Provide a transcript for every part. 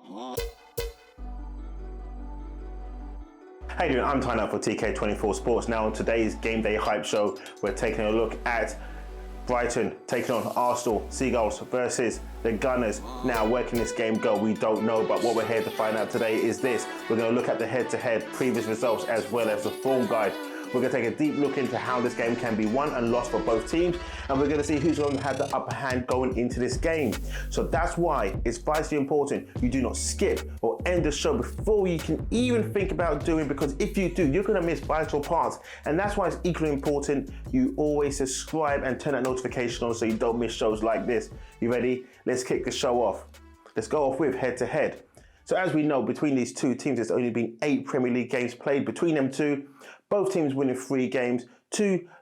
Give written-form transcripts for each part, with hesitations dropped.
How you doing? I'm tying up for TK24 Sports. Now on today's Game Day Hype Show, we're taking a look at Brighton taking on Arsenal Seagulls versus the Gunners. Now, where can this game go? We don't know, but what we're here to find out today is this. We're going to look at the head-to-head previous results as well as the form guide. We're going to take a deep look into how this game can be won and lost for both teams, and we're going to see who's going to have the upper hand going into this game. So that's why it's vitally important you do not skip or end the show before you can even think about doing, because if you do, you're going to miss vital parts. And that's why it's equally important you always subscribe and turn that notification on so you don't miss shows like this. You ready? Let's kick the show off. Let's go off with head-to-head. So as we know, between these two teams, there's only been 8 Premier League games played between them two. Both teams winning 3 games.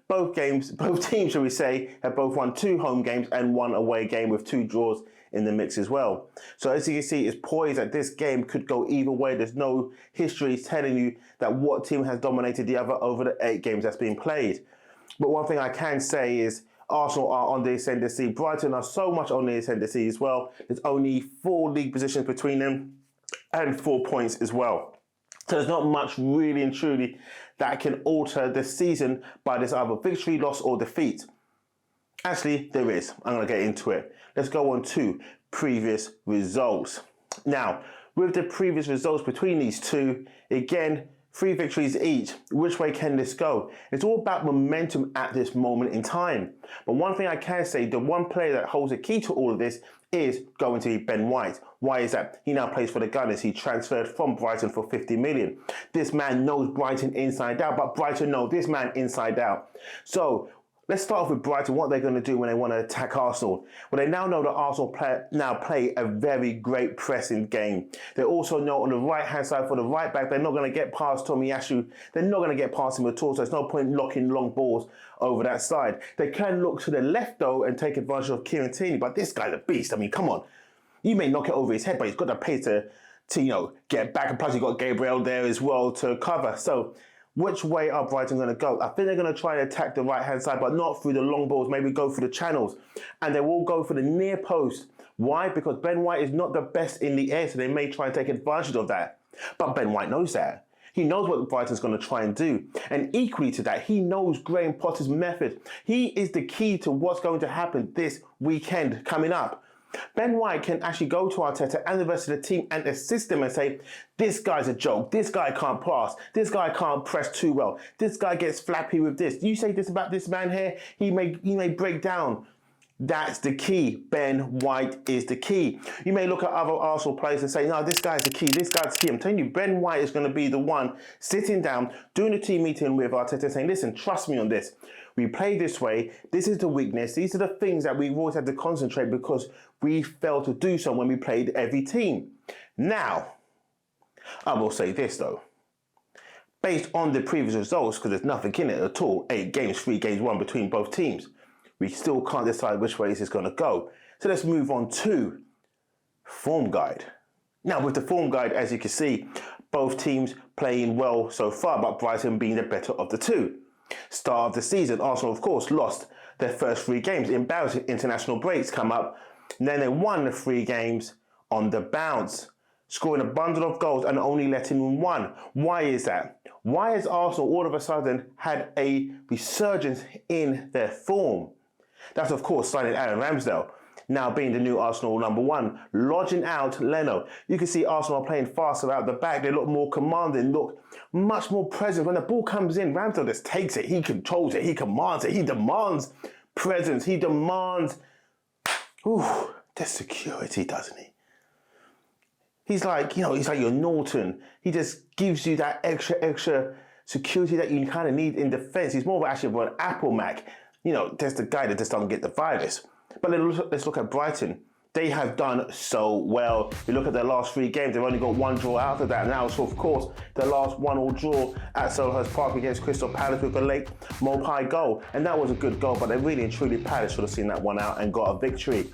Both teams, shall we say, have both won 2 home games and 1 away game with 2 draws in the mix as well. So as you can see, it's poised that this game could go either way. There's no history telling you that what team has dominated the other over the 8 games that's been played. But one thing I can say is Arsenal are on the ascendancy. Brighton are so much on the ascendancy as well. There's only 4 league positions between them and 4 points as well. So there's not much really and truly that can alter the season by this either victory, loss or defeat. Actually, there is. I'm going to get into it. Let's go on to previous results. Now, with the previous results between these two, again, 3 victories each. Which way can this go? It's all about momentum at this moment in time. But one thing I can say, the one player that holds the key to all of this is going to be Ben White. Why is that? He now plays for the Gunners. He transferred from Brighton for 50 million. This man knows Brighton inside out, but Brighton know this man inside out. So let's start off with Brighton. What they're going to do when they want to attack Arsenal. Well, they now know that Arsenal play a very great pressing game. They also know on the right-hand side for the right back, they're not going to get past Tomiyasu. They're not going to get past him at all, so there's no point locking long balls over that side. They can look to the left, though, and take advantage of Kieran Tierney, but this guy's a beast. I mean, come on. You may knock it over his head, but he's got the pace to get back. And plus, you've got Gabriel there as well to cover. So which way are Brighton going to go? I think they're going to try and attack the right-hand side, but not through the long balls, maybe go through the channels. And they will go for the near post. Why? Because Ben White is not the best in the air, so they may try and take advantage of that. But Ben White knows that. He knows what Brighton's going to try and do. And equally to that, he knows Graham Potter's method. He is the key to what's going to happen this weekend coming up. Ben White can actually go to Arteta and the rest of the team and assist them and say, this guy's a joke, this guy can't pass, this guy can't press too well, this guy gets flappy with this. You say this about this man here, he may break down. That's the key. Ben White is the key. You may look at other Arsenal players and say, no, this guy's the key, this guy's the key. I'm telling you, Ben White is going to be the one sitting down, doing a team meeting with Arteta saying, listen, trust me on this. We play this way. This is the weakness. These are the things that we've always had to concentrate because we failed to do so when we played every team. Now, I will say this though. Based on the previous results, because there's nothing in it at all, 8 games, 3 games won between both teams, we still can't decide which way this is going to go. So let's move on to form guide. Now, with the form guide, as you can see, both teams playing well so far, but Brighton being the better of the two. Start of the season, Arsenal, of course, lost their first 3 games. Embarrassing international breaks come up. And then they won the 3 games on the bounce, scoring a bundle of goals and only letting in 1. Why is that? Why has Arsenal all of a sudden had a resurgence in their form? That's, of course, signing Aaron Ramsdale, now being the new Arsenal number 1, lodging out Leno. You can see Arsenal playing faster out the back. They look more commanding, look much more present. When the ball comes in, Ramsdale just takes it. He controls it. He commands it. He demands presence. He demands the security, doesn't he? He's like your Norton. He just gives you that extra security that you kind of need in defence. He's more of actually an Apple Mac. There's the guy that just doesn't get the virus. But let's look at Brighton. They have done so well. You look at their last 3 games, they've only got 1 draw out of that. Now, so of course, their last 1-1 draw at Selhurst Park against Crystal Palace with a late Maupay goal. And that was a good goal, but they really and truly Palace should have seen that one out and got a victory.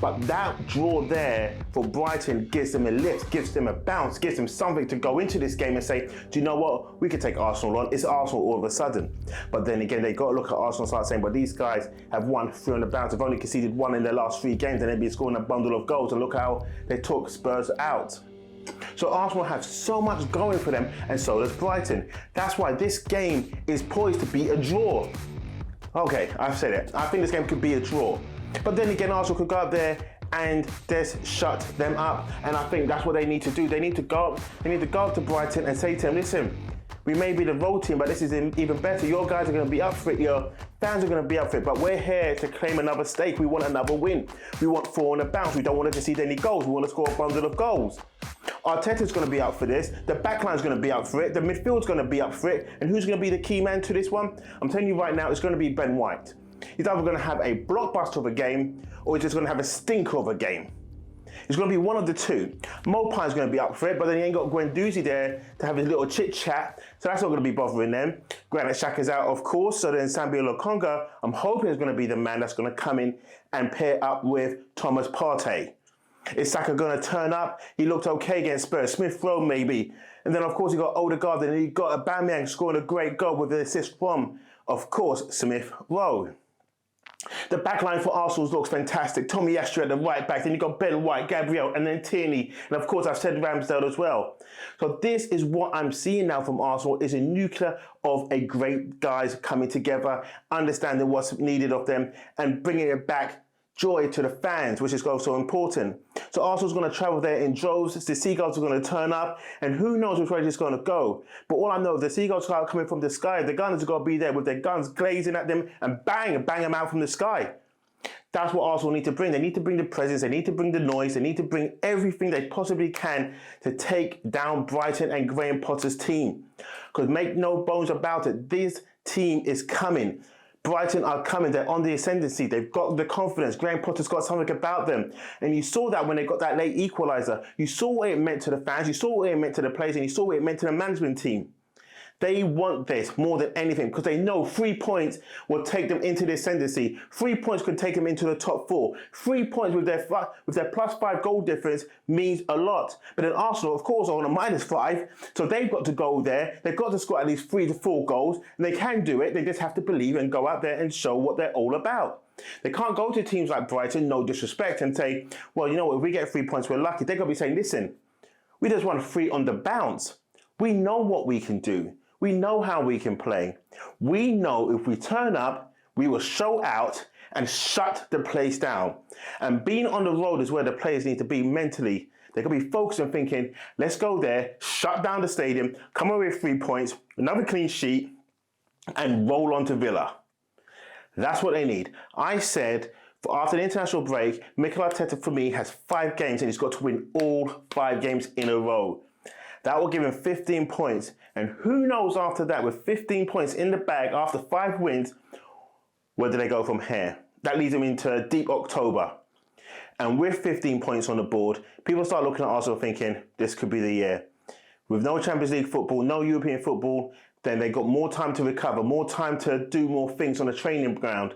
But that draw there for Brighton gives them a lift, gives them a bounce, gives them something to go into this game and say, do you know what? We could take Arsenal on. It's Arsenal all of a sudden. But then again, they got to look at Arsenal and start saying, but these guys have won 3 on the bounce. They've only conceded 1 in their last 3 games and they've been scoring a bundle of goals. And look how they took Spurs out. So Arsenal have so much going for them, and so does Brighton. That's why this game is poised to be a draw. Okay, I've said it. I think this game could be a draw. But then again, Arsenal could go up there and just shut them up. And I think that's what they need to do. They need to go up to Brighton and say to them, listen, we may be the road team, but this is even better. Your guys are going to be up for it. Your fans are going to be up for it. But we're here to claim another stake. We want another win. We want 4 on the bounce. We don't want to concede any goals. We want to score a bundle of goals. Arteta's going to be up for this. The backline's going to be up for it. The midfield's going to be up for it. And who's going to be the key man to this one? I'm telling you right now, it's going to be Ben White. He's either going to have a blockbuster of a game or he's just going to have a stinker of a game. It's going to be one of the two. Maupay's going to be up for it, but then you ain't got Guendouzi there to have his little chit-chat, so that's not going to be bothering them. Granit Xhaka's out, of course, so then Sambi Lokonga, I'm hoping, is going to be the man that's going to come in and pair up with Thomas Partey. Is Saka going to turn up? He looked okay against Spurs. Smith-Rowe maybe. And then, of course, you got Odegaard, and you got Aubameyang scoring a great goal with an assist from, of course, Smith-Rowe. The backline for Arsenal looks fantastic. Tommy Asher at the right back, then you've got Ben White, Gabriel, and then Tierney. And of course, I've said Ramsdale as well. So this is what I'm seeing now from Arsenal, is a nuclear of a great guys coming together, understanding what's needed of them, and bringing it back joy to the fans, which is so important. So Arsenal's going to travel there in droves. The Seagulls are going to turn up, and who knows which way it's going to go. But all I know, the Seagulls are coming from the sky. The Gunners are going to be there with their guns glazing at them and bang them out from the sky. That's what Arsenal need to bring. They need to bring the presence. They need to bring the noise. They need to bring everything they possibly can to take down Brighton and Graham Potter's team. Because make no bones about it, this team is coming. Brighton are coming. They're on the ascendancy. They've got the confidence. Graham Potter's got something about them. And you saw that when they got that late equaliser. You saw what it meant to the fans. You saw what it meant to the players. And you saw what it meant to the management team. They want this more than anything because they know 3 points will take them into the ascendancy. 3 points could take them into the top 4. 3 points with their +5 goal difference means a lot. But then Arsenal, of course, are on a -5, so they've got to go there. They've got to score at least 3 to 4 goals, and they can do it. They just have to believe and go out there and show what they're all about. They can't go to teams like Brighton, no disrespect, and say, well, you know what, if we get 3 points, we're lucky. They're going to be saying, listen, we just want 3 on the bounce. We know what we can do. We know how we can play. We know if we turn up, we will show out and shut the place down. And being on the road is where the players need to be mentally. They can be focused on thinking, let's go there, shut down the stadium, come away with 3 points, another clean sheet, and roll on to Villa. That's what they need. I said, after the international break, Mikel Arteta, for me, has 5 games and he's got to win all 5 games in a row. That will give him 15 points. And who knows after that, with 15 points in the bag after 5 wins, where do they go from here? That leads them into deep October. And with 15 points on the board, people start looking at Arsenal thinking, this could be the year. With no Champions League football, no European football, then they got more time to recover, more time to do more things on the training ground.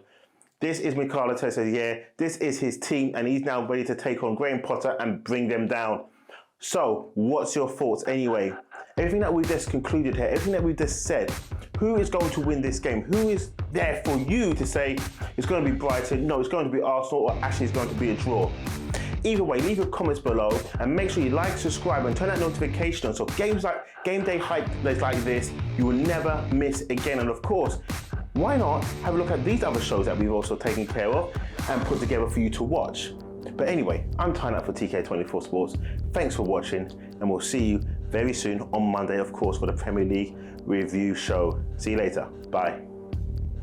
This is Mikel Arteta's year. This is his team, and he's now ready to take on Graham Potter and bring them down. So, what's your thoughts anyway? Everything that we've just concluded here, everything that we've just said, who is going to win this game? Who is there for you to say it's going to be Brighton, no, it's going to be Arsenal, or actually it's going to be a draw? Either way, leave your comments below and make sure you like, subscribe and turn that notification on so games like game day hype like this, you will never miss again. And of course, why not have a look at these other shows that we've also taken care of and put together for you to watch. But anyway, I'm tying up for TK24 Sports. Thanks for watching, and we'll see you very soon on Monday, of course, for the Premier League review show. See you later. Bye.